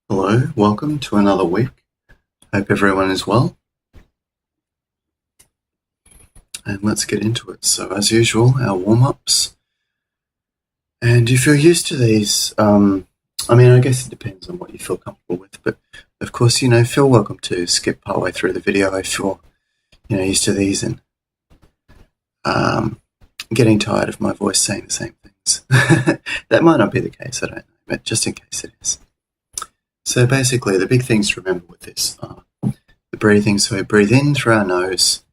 Hello, welcome to another week. Hope everyone is well. And let's get into it. So, as usual, our warm ups. And if you're used to these, I guess it depends on what you feel comfortable with. But of course, feel welcome to skip partway through the video if you're, used to these and getting tired of my voice saying the same things. That might not be the case, I don't know, but just in case it is. So basically, the big things to remember with this are the breathing. So we breathe in through our nose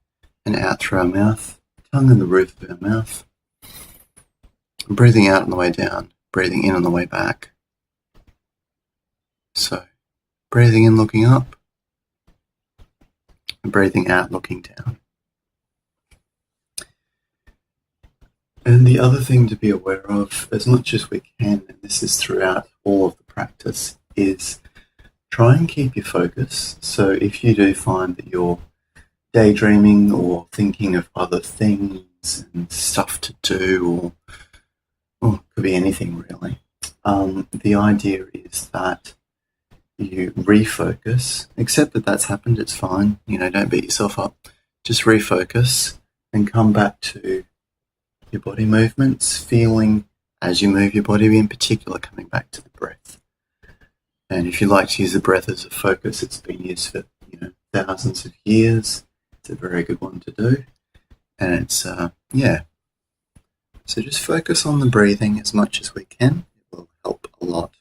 and out through our mouth, tongue in the roof of our mouth. Breathing out on the way down, breathing in on the way back. So breathing in looking up, and breathing out looking down. And the other thing to be aware of, as much as we can, and this is throughout all of the practice, is try and keep your focus. So if you do find that you're daydreaming or thinking of other things and stuff to do, or it could be anything really, the idea is that you refocus, accept that that's happened, it's fine, don't beat yourself up, just refocus and come back to your body movements, feeling as you move your body, in particular coming back to the breath. And if you like to use the breath as a focus, it's been used for thousands of years. It's a very good one to do. And it's, So just focus on the breathing as much as we can. It will help a lot.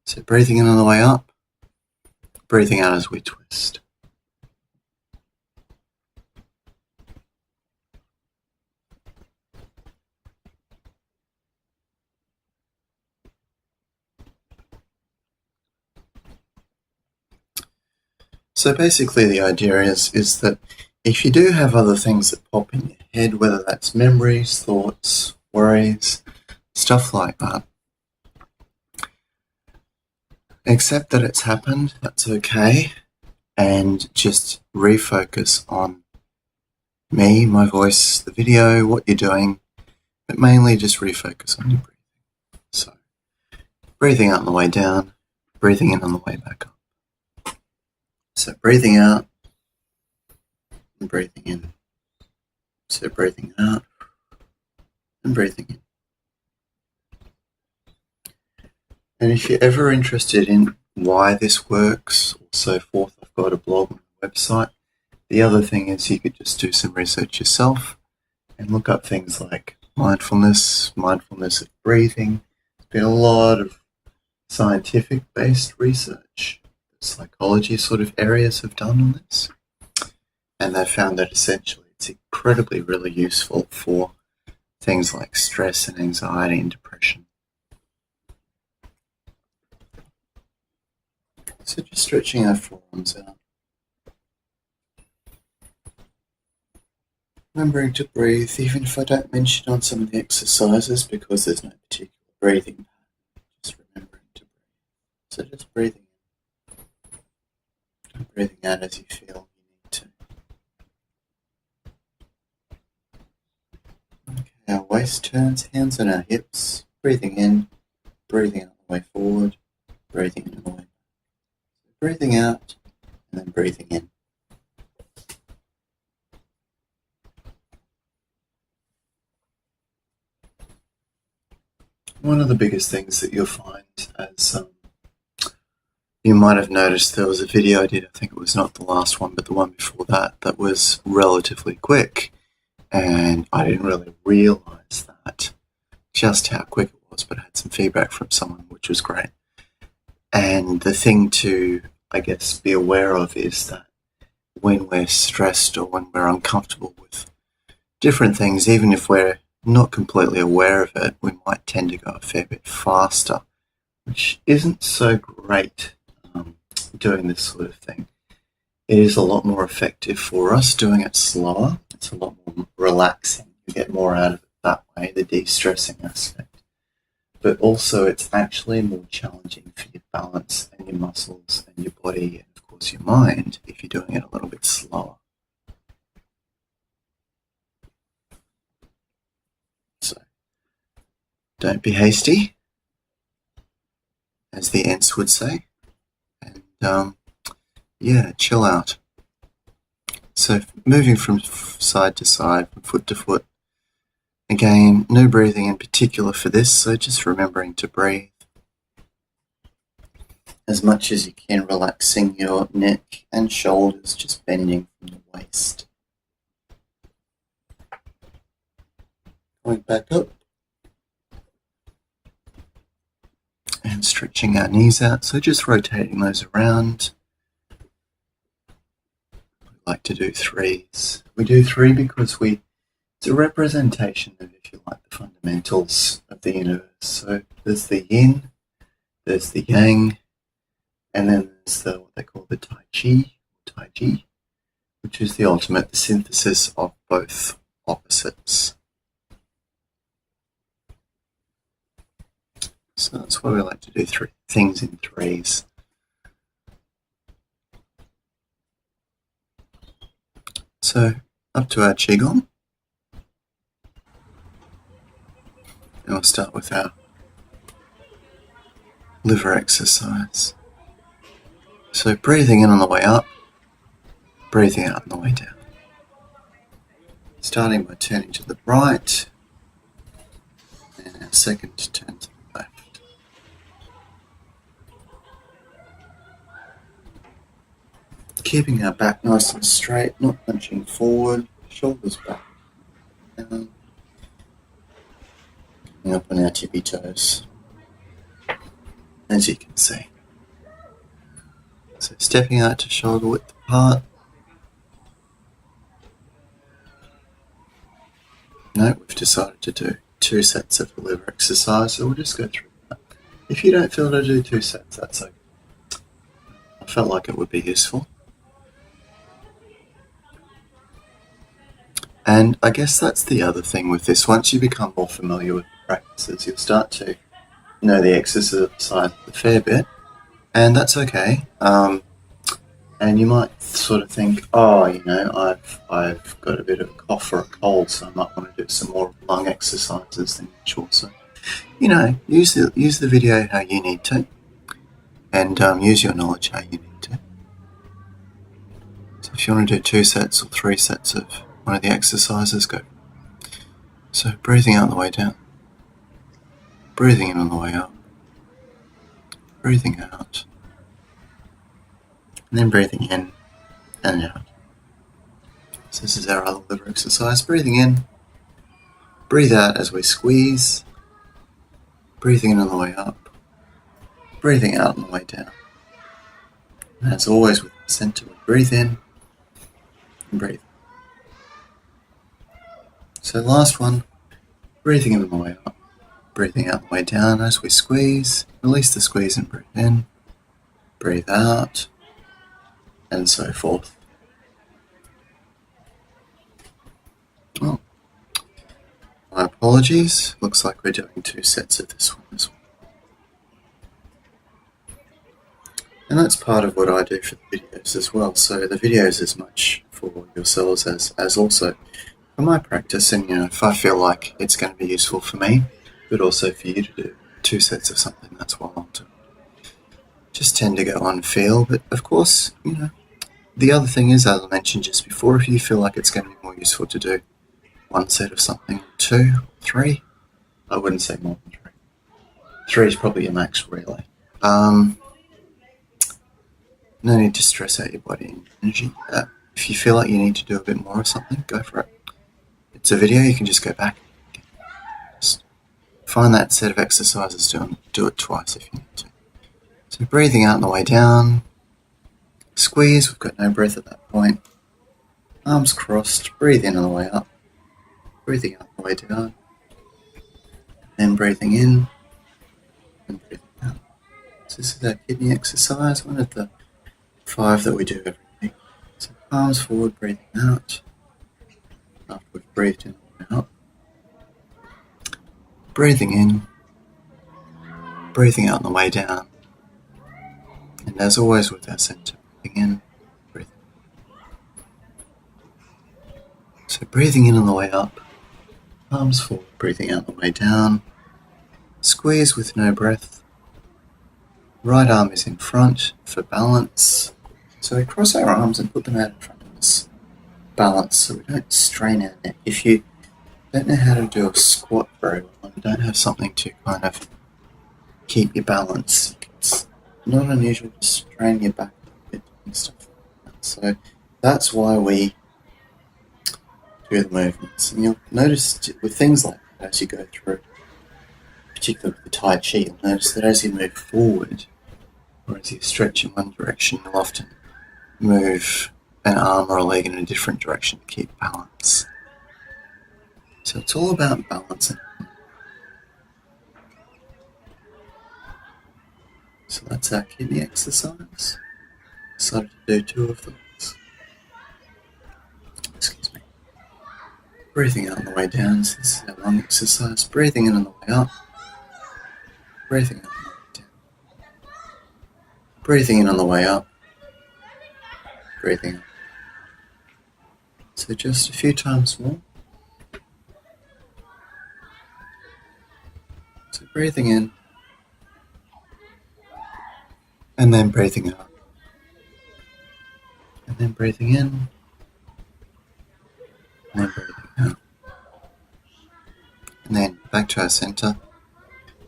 So breathing in on the way up, breathing out as we twist. So basically the idea is that if you do have other things that pop in your head, whether that's memories, thoughts, worries, stuff like that, accept that it's happened, that's okay, and just refocus on me, my voice, the video, what you're doing, but mainly just refocus on your breathing. So breathing out on the way down, breathing in on the way back up. So breathing out and breathing in. So breathing out and breathing in. And if you're ever interested in why this works or so forth, I've got a blog on the website. The other thing is you could just do some research yourself and look up things like mindfulness of breathing. There's been a lot of scientific-based research psychology sort of areas have done on this, and they've found that essentially it's incredibly really useful for things like stress and anxiety and depression. So just stretching our forearms out, remembering to breathe even if I don't mention on some of the exercises because there's no particular breathing pattern, just remembering to breathe. So just breathing and breathing out as you feel you need to. Okay, our waist turns, hands on our hips, breathing in, breathing out the way forward, breathing in the way back. So breathing out and then breathing in. One of the biggest things that you'll find as you might have noticed there was a video I did, I think it was not the last one, but the one before that, that was relatively quick. And I didn't really realize that, just how quick it was, but I had some feedback from someone, which was great. And the thing to, I guess, be aware of is that when we're stressed or when we're uncomfortable with different things, even if we're not completely aware of it, we might tend to go a fair bit faster, which isn't so great doing this sort of thing. It is a lot more effective for us doing it slower. It's a lot more relaxing. You get more out of it that way, the de-stressing aspect. But also it's actually more challenging for your balance and your muscles and your body and, of course, your mind if you're doing it a little bit slower. So don't be hasty. as the Ents would say. And yeah, chill out. So moving from side to side, from foot to foot. Again, no breathing in particular for this, so just remembering to breathe as much as you can, relaxing your neck and shoulders, just bending from the waist. Going back up and stretching our knees out, so just rotating those around. We like to do threes. We do three because it's a representation of, if you like, the fundamentals of the universe. So there's the yin, there's the yang, and then there's what they call the Tai Chi, which is the ultimate, the synthesis of both opposites. So that's why we like to do things in threes. So up to our Qigong. And we'll start with our liver exercise. So breathing in on the way up, breathing out on the way down. Starting by turning to the right, and our second turn to the left. Keeping our back nice and straight, not punching forward, shoulders back, down. Coming up on our tippy toes, as you can see. So stepping out to shoulder width apart. No, we've decided to do 2 sets of the liver exercise, so we'll just go through that. If you don't feel to do 2 sets, that's okay. I felt like it would be useful. And I guess that's the other thing with this. Once you become more familiar with the practices, you'll start to know the exercise a fair bit, and that's okay. And you might sort of think, oh, you know, I've got a bit of a cough or a cold, so I might want to do some more lung exercises than usual. So, you know, use the video how you need to, and use your knowledge how you need to. So if you want to do 2 sets or 3 sets of one of the exercises, go. So breathing out on the way down, breathing in on the way up, breathing out, and then breathing in and out. So this is our other liver exercise. Breathing in, breathe out as we squeeze, breathing in on the way up, breathing out on the way down. And as always with the center, we breathe in and breathe. So last one, breathing in on the way up, breathing out on the way down as we squeeze, release the squeeze and breathe in, breathe out, and so forth. Oh, my apologies. Looks like we're doing 2 sets of this one as well. And that's part of what I do for the videos as well. So the videos is much for yourselves as also for my practice. And, you know, if I feel like it's going to be useful for me, but also for you to do 2 sets of something, that's what I'll do. Just tend to go on feel, but of course, you know, the other thing is, as I mentioned just before, if you feel like it's going to be more useful to do 1 set of something, 2, 3, I wouldn't say more than 3. 3 is probably your max, really. No need to stress out your body and energy. If you feel like you need to do a bit more of something, go for it. It's a video, you can just go back. Just find that set of exercises, do it twice if you need to. So breathing out on the way down, squeeze, we've got no breath at that point. Arms crossed, breathe in on the way up, breathing out on the way down, then breathing in and breathing out. So this is our kidney exercise, one of the 5 that we do every week. So palms forward, breathing out. After we've breathed in and out. Breathing in, breathing out on the way down. And as always with our center, breathing in, breathing. So breathing in on the way up, palms forward, breathing out on the way down. Squeeze with no breath. Right arm is in front for balance. So we cross our arms and put them out in front of us. Balance so we don't strain our neck. If you don't know how to do a squat very well, you don't have something to kind of keep your balance, it's not unusual to strain your back a bit and stuff like that. So that's why we do the movements. And you'll notice with things like that as you go through, particularly with the Tai Chi, you'll notice that as you move forward, or as you stretch in one direction, you'll often move an arm or a leg in a different direction to keep balance. So it's all about balancing. So that's our kidney exercise. Decided to do 2 of those. Excuse me. Breathing out on the way down, so this is our lung exercise. Breathing in on the way up. Breathing out on the way down. Breathing in on the way up. Breathing out. So just a few times more. So breathing in. And then breathing out. And then breathing in. And then breathing out. And then back to our center.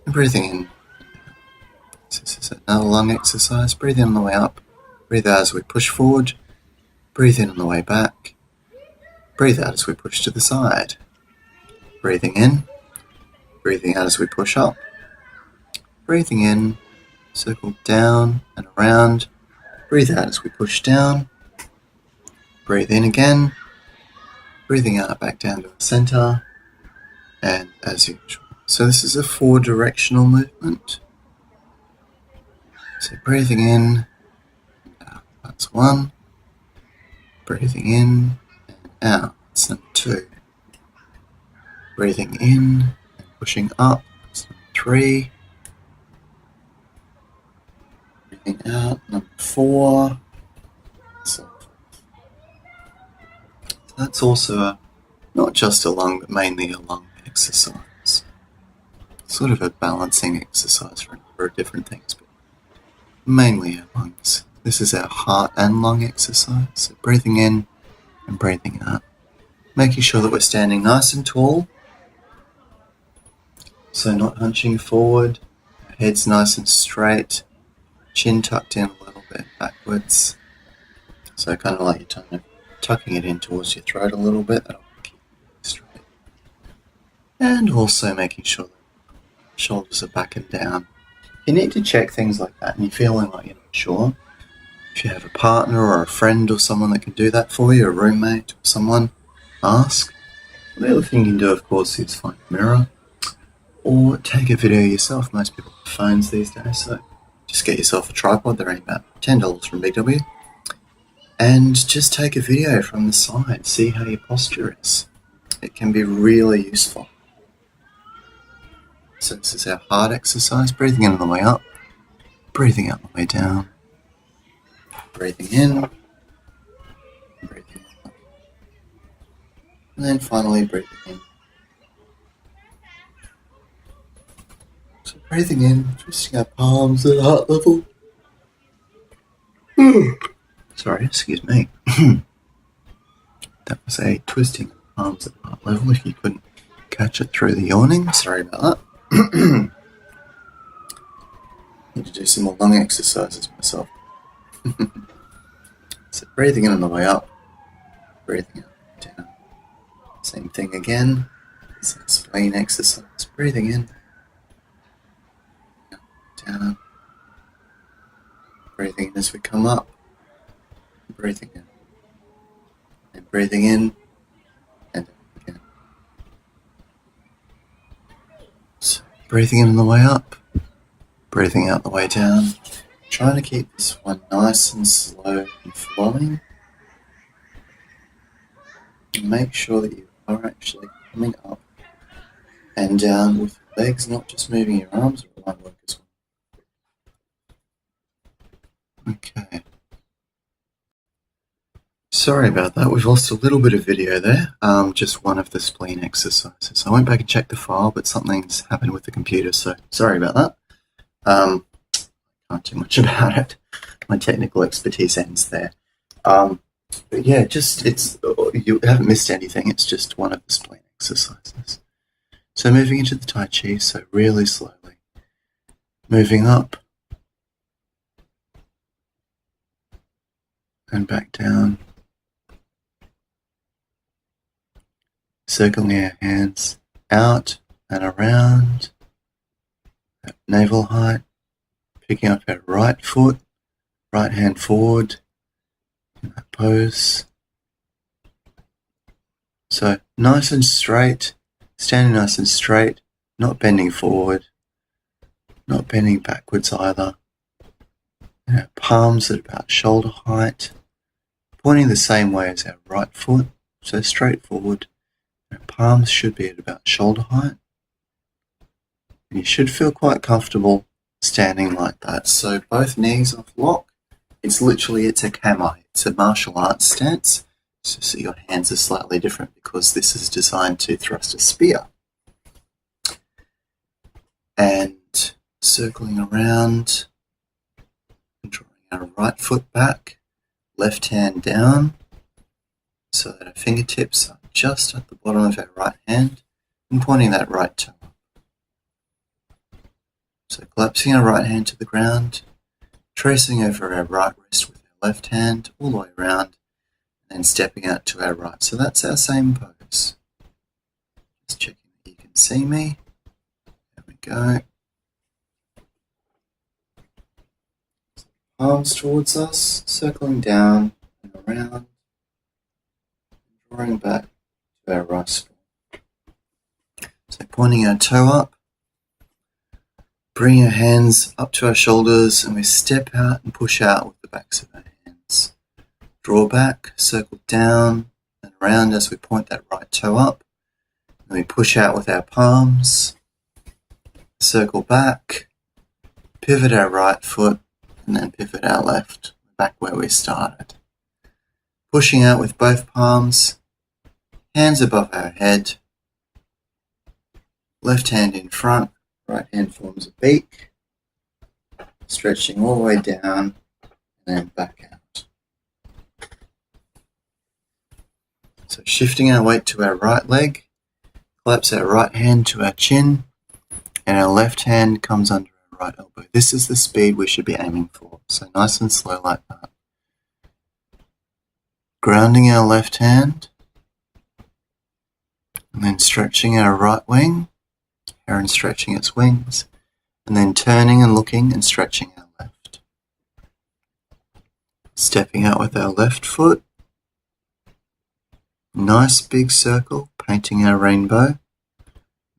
And breathing in. So this is another lung exercise. Breathe in on the way up. Breathe out as we push forward. Breathe in on the way back. Breathe out as we push to the side. Breathing in. Breathing out as we push up. Breathing in. Circle down and around. Breathe out as we push down. Breathe in again. Breathing out back down to the center. And as usual. So this is a 4-directional movement. So breathing in and out. That's 1. Breathing in and out. That's number 2. Breathing in and pushing up. That's number 3. Breathing out, number 4. So that's also not just a lung, but mainly a lung exercise. Sort of a balancing exercise for a number of different things, but mainly our lungs. This is our heart and lung exercise. So breathing in and breathing out. Making sure that we're standing nice and tall. So not hunching forward. Our head's nice and straight. Chin tucked in a little bit backwards. So kind of like you're kind of tucking it in towards your throat a little bit. That'll keep it straight. And also making sure that shoulders are back and down. You need to check things like that and you're feeling like you're not sure. If you have a partner or a friend or someone that can do that for you, a roommate or someone, ask. The other thing you can do, of course, is find a mirror or take a video yourself. Most people have phones these days, so just get yourself a tripod. They're only about $10 from Big W. And just take a video from the side. See how your posture is. It can be really useful. So this is our heart exercise. Breathing in on the way up. Breathing out on the way down. Breathing in. Breathing out. And then finally breathing in. So breathing in, twisting our palms at heart level. Sorry, excuse me. That was a twisting of palms at heart level. If you couldn't catch it through the yawning, sorry about that. Need to do some more lung exercises myself. So breathing in on the way up, breathing out, down. Same thing again. It's a spleen exercise. Breathing in, down. Breathing in as we come up. Breathing in. And breathing in. And out again. So breathing in on the way up. Breathing out the way down. Trying to keep this one nice and slow and flowing. And make sure that you are actually coming up and down with your legs, not just moving your arms, or it won't work as well. Okay. Sorry about that. We've lost a little bit of video there. Just one of the spleen exercises. I went back and checked the file, but something's happened with the computer, so sorry about that. can't do much about it. My technical expertise ends there. But yeah, you haven't missed anything. It's just one of the spleen exercises. So moving into the Tai Chi, so really slowly. Moving up and back down. Circling our hands out and around at navel height. Picking up our right foot, right hand forward in that pose. So nice and straight, standing nice and straight, not bending forward, not bending backwards either. And our palms at about shoulder height, pointing the same way as our right foot, so straight forward. Our palms should be at about shoulder height. And you should feel quite comfortable standing like that. So both knees off lock. It's a kama. It's a martial arts stance. So your hands are slightly different because this is designed to thrust a spear. And circling around, drawing our right foot back, left hand down, so that our fingertips are just at the bottom of our right hand and pointing that right toe up. So collapsing our right hand to the ground, tracing over our right wrist with our left hand all the way around, and then stepping out to our right. So that's our same pose. Just checking that you can see me. There we go. Palms towards us, circling down and around, drawing back to our right spine. So pointing our toe up, bring our hands up to our shoulders, and we step out and push out with the backs of our hands. Draw back, circle down and around as we point that right toe up. And we push out with our palms, circle back, pivot our right foot, and then pivot our left, back where we started. Pushing out with both palms, hands above our head, left hand in front, right hand forms a beak, stretching all the way down and then back out. So shifting our weight to our right leg, collapse our right hand to our chin, and our left hand comes under our right elbow. This is the speed we should be aiming for, so nice and slow like that. Grounding our left hand, and then stretching our right wing, heron stretching its wings, and then turning and looking and stretching our left. Stepping out with our left foot, nice big circle, painting our rainbow,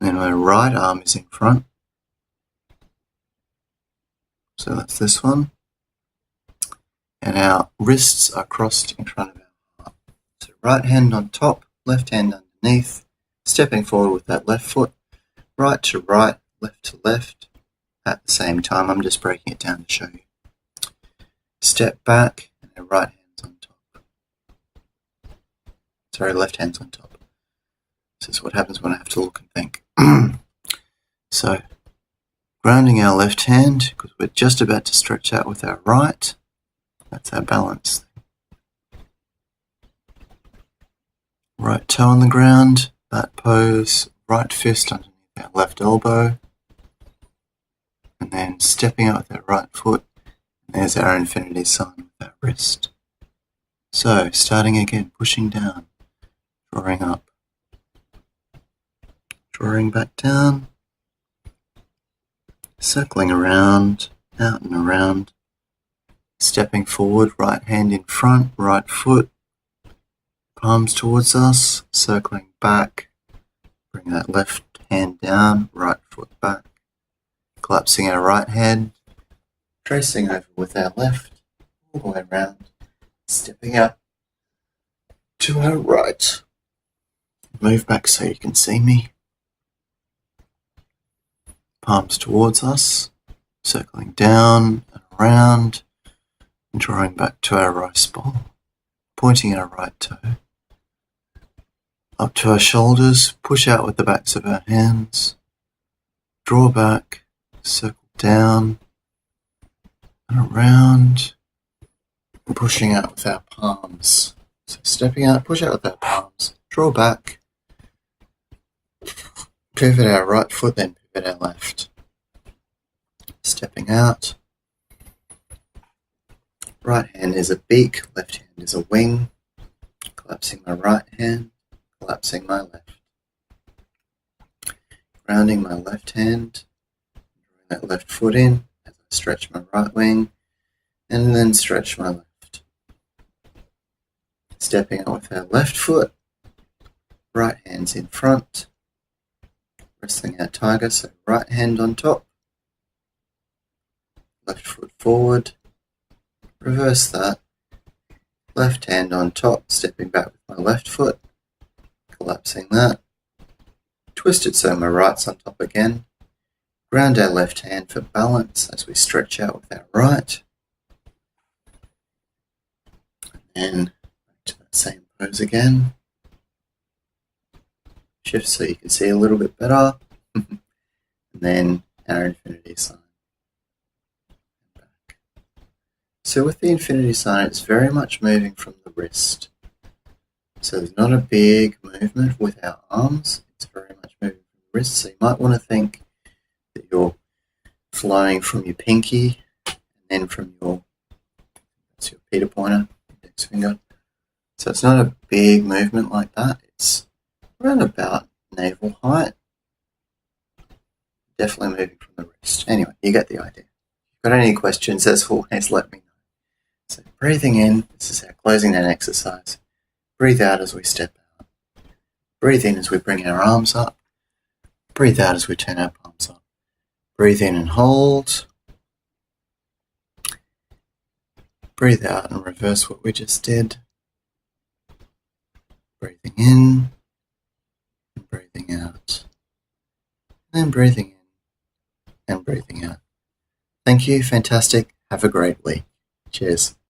and then our right arm is in front. So that's this one. And our wrists are crossed in front of our heart. So right hand on top, left hand underneath, stepping forward with that left foot, right to right, left to left. At the same time, I'm just breaking it down to show you. Step back, and our right hand's on top. Sorry, left hand's on top. This is what happens when I have to look and think. So, grounding our left hand, because we're just about to stretch out with our right. That's our balance. Right toe on the ground, that pose, right fist underneath our left elbow, and then stepping out with our right foot, and there's our infinity sign with our wrist. So, starting again, pushing down, drawing up, drawing back down, circling around, out and around, stepping forward, right hand in front, right foot, palms towards us, circling back, bring that left hand down, right foot back, collapsing our right hand, tracing over with our left, all the way around, stepping up to our right. Move back so you can see me. Palms towards us, circling down and around, and drawing back to our rice bowl, pointing our right toe. Up to our shoulders, push out with the backs of our hands, draw back, circle down, around, pushing out with our palms. So stepping out, push out with our palms, draw back, pivot our right foot, then pivot our left. Stepping out. Right hand is a beak, left hand is a wing. Collapsing my right hand, collapsing my left. Grounding my left hand, drawing that left foot in as I stretch my right wing, and then stretch my left. Stepping out with our left foot, right hand's in front, wrestling our tiger, so right hand on top, left foot forward, reverse that, left hand on top, stepping back with my left foot, collapsing that, twist it so my right's on top again, ground our left hand for balance as we stretch out with our right, and back to that same pose again. Shift so you can see a little bit better, and then our infinity sign. Back. So with the infinity sign, it's very much moving from the wrist. So there's not a big movement with our arms, it's very much moving from the wrist. So you might want to think that you're flowing from your pinky, and then from that's your Peter pointer, index finger. So it's not a big movement like that, it's around about navel height. Definitely moving from the wrist. Anyway, you get the idea. If you've got any questions, as always, let me know. So breathing in, this is our closing down exercise. Breathe out as we step out. Breathe in as we bring our arms up. Breathe out as we turn our palms up. Breathe in and hold. Breathe out and reverse what we just did. Breathing in. Breathing out, and then breathing in and breathing out. Thank you, fantastic. Have a great week. Cheers.